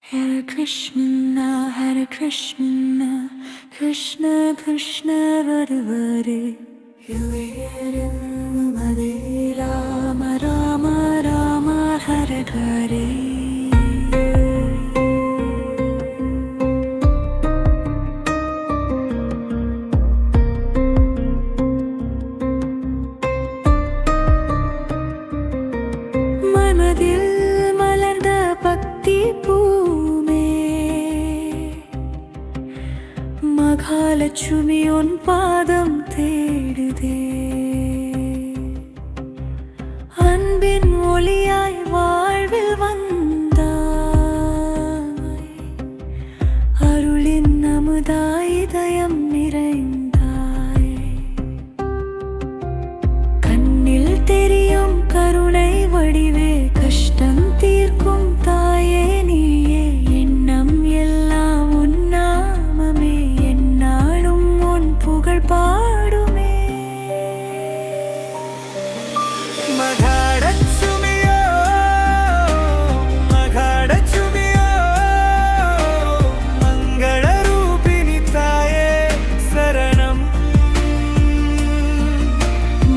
Hare Krishna, Hare Krishna, Krishna Krishna, Hare Hare, Hare Rama, Rama Rama, Hare Hare. Mahalakshmi உன் பாதம் தேடுதே, அன்பின் ஒளியாய் வாழ்வில் வந்தாய், அருளின் அமுதாய் இதயம் நிறைந்தாய், கண்ணில் தெரியும் கருணை வடிவே கஷ்டம் தீர்க்கும் தாயே நீயே, எண்ணம் எல்லாம் உன் நாமமே, என்னாலும் உன் புகழ் பாடுமே. மகாலட்சுமியோ மகாலட்சுமியோ மங்கள ரூபிணி தாயே சரணம்.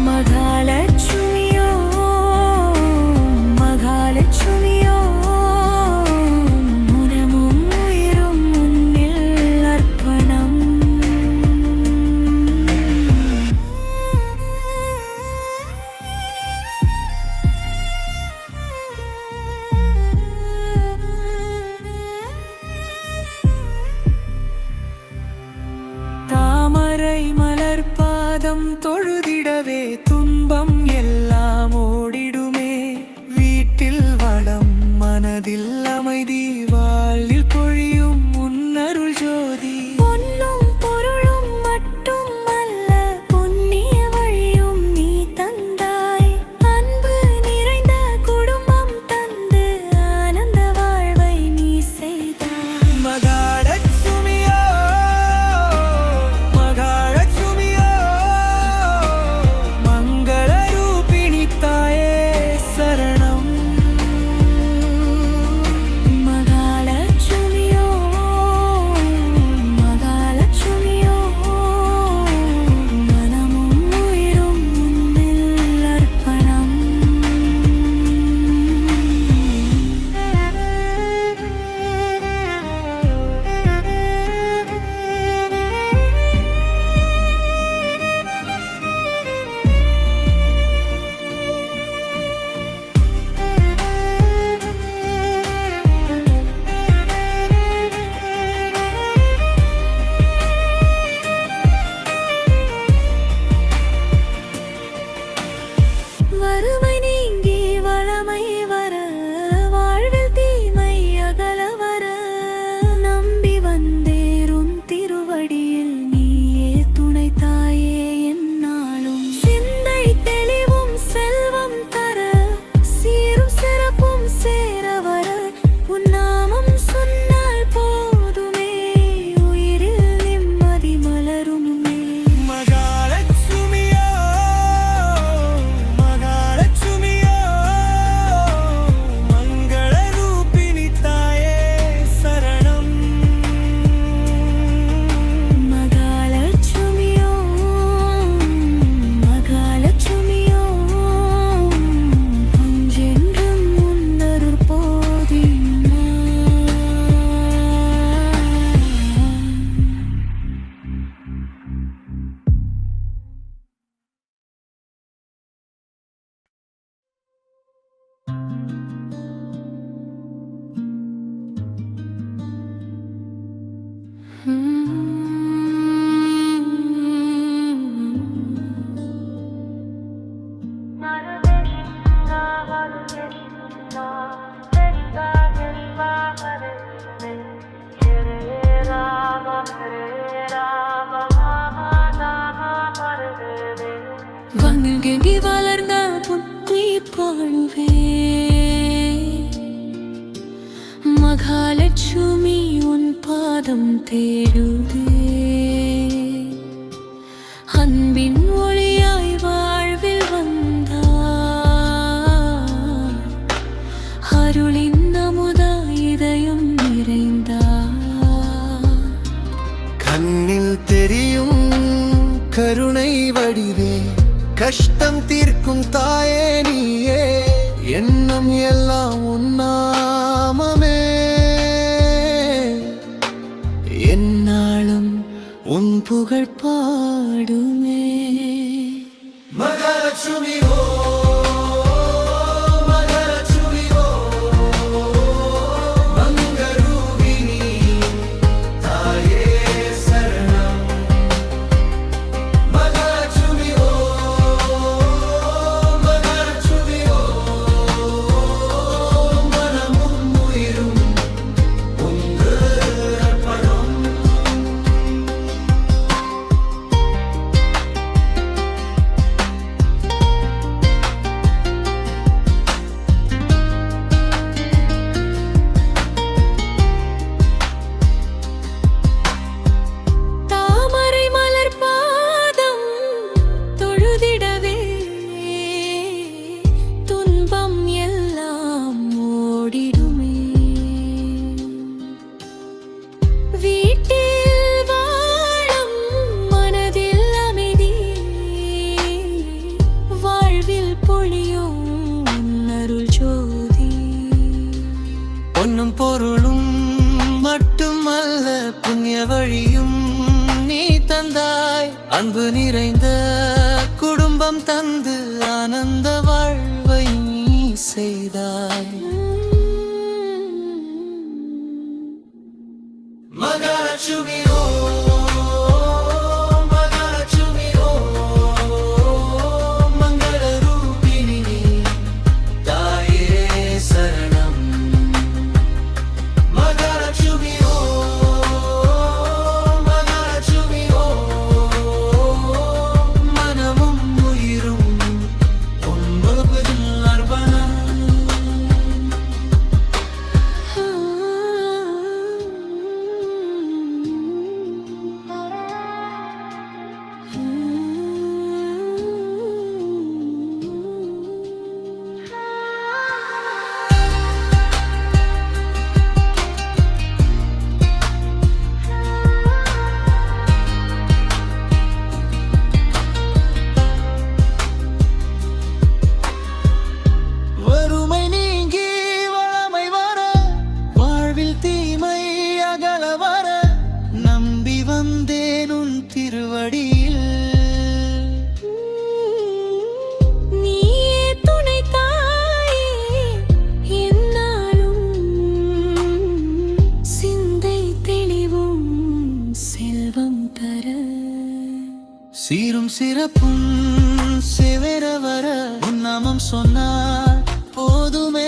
மகாலட்சுமியோ மகாலட்சுமியோ மனமும் உயிரும் உன்னில் அர்ப்பணம். தாமரை மலர் பாதம் தொழுதிடவே துன்பம் எல்லாம் ஓடிடுமே, வீட்டில் வளம் மனதில் அமைதி வாழ்வில் பொழியும் உன்னருள் ஜோதி. பொன்னும் பொருளும் மட்டும் அல்ல புண்ணிய வழியும் நீ தந்தாய், அன்பு நிறைந்த குடும்பம் தந்து ஆனந்த வாழ்வை நீ செய்தாய். மகாலட்சுமியோ மகாலட்சுமியோ மங்கள ரூபிணி தாயே சரணம். மகாலட்சுமியோ மகாலட்சுமியோ மனமும் உயிரும் உன்னில் அர்ப்பணம். வறுமை நீங்கி வளமை வர, வாழ்வில் தீமை அகல வர, நம்பி வந்தேறும் திருவடியில் நீயே துணை தாயே என்னாலும். சிந்தை தெளிவும் செல்வம் தர, சீரும் சிறப்பும் சேர வர, உன் நாமம் சொன்னால் போதுமே, உயிரில் நிம்மதி மலருமே. மகாலட்சுமியோ மகாலட்சுமியோ மங்கள ரூபிணி தாயே சரணம். மகாலட்சுமியோ மகாலட்சுமியோ அஞ்சென்றும் உன்னருள் போதியுமா. வாங்கி வளர்ந்த புத்தி பாடுவே, மகாலட்சுமி உன் பாதம் தேடுதே, அன்பின் ஒளியாய் வாழ்வில் வந்தாய், அருளின் அமுதாய் இதயம் நிறை கஷ்டம் தீர்க்கும் தாயே நீயே, எண்ணம் எல்லாம் உன்னாமமே. என்னாலும் உன் புகழ் பாடுமே. மகாலட்சுமி ஓ, மகாலட்சுமி ஓ, மங்களரூபிணி தாயே சரணம். மகாலட்சுமி ஓ, மகாலட்சுமி ஓ, மனமும் உயிரும் உந்து அர்ப்பணம். தாமரை மலர் பாதம் தொழுதிடவே துன்பம் எல்லாம் ஓடிடுமே. வீட்டில் வாழும் மனதில் அமைதி, வாழ்வில் பொழியும் அருள் ஜோதி. பொன்னும் பொருளும் மட்டுமல்ல, புண்ணிய வழியும் நீ தந்தாய். அன்பு நிறைந்த குடும்பம் தந்து ஆனந்த வாழ்வை நீ செய்தாய். மகாலட்சுமி ஓ, மகாலட்சுமி ஓ, மங்களரூபிணி தாயே சரணம். மகாலட்சுமி ஓ, மகாலட்சுமி ஓ, மனமும் உயிரும் உன் அர்ப்பணம். வறுமை நீங்கி வளமை வர, வாழ்வில் தீமை அகல வர, நம்பி வந்தேன் உன் திருவடியில். நீயே துணை தாயே, என்னாலும் சிந்தை தெளிவும் செல்வம் தர. சீரும் சிறப்பும் சேவர வர, உன் நாமம் சொன்னால் போதுமே.